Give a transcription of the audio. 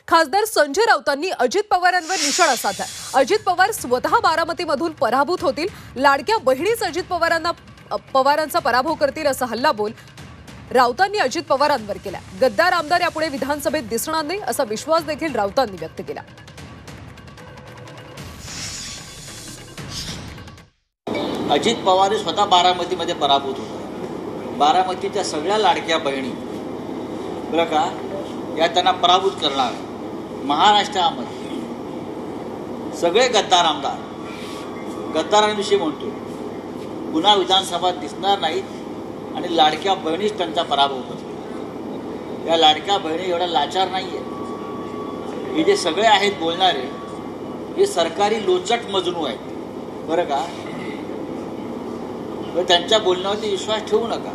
खासदार संजय राऊतांनी अजित पवारांवर निशाणा साधला। अजित पवार स्वतः बारामतीमधून पराभूत होतील, लाडक्या बहिणीच अजित पवारांचा पराभव करतील असा हल्लाबोल राऊतांनी अजित पवारांवर केला। गद्दार आमदार यापुढे विधानसभेत दिसणार नाही असा विश्वास देखील राऊतांनी व्यक्त केला। अजित पवार स्वतः बारामतीमध्ये पराभूत होते। बारामतीच्या सगळ्या लाडक्या बहिणी बरं का या त्यांना पराभूत करणार। महाराष्ट्रामध्ये सगळे गद्दार आमदार गद्दारांविषयी म्हणतो, पुन्हा विधानसभा दिसणार नाहीत आणि लाडक्या बहिणीच त्यांचा पराभव करतील। या लाडक्या बहिणी एवढ्या लाचार नाहीये। हे जे सगळे आहेत बोलणारे हे सरकारी लोचट मजनू आहेत बरं का। त्यांच्या बोलण्यावरती विश्वास ठेवू नका।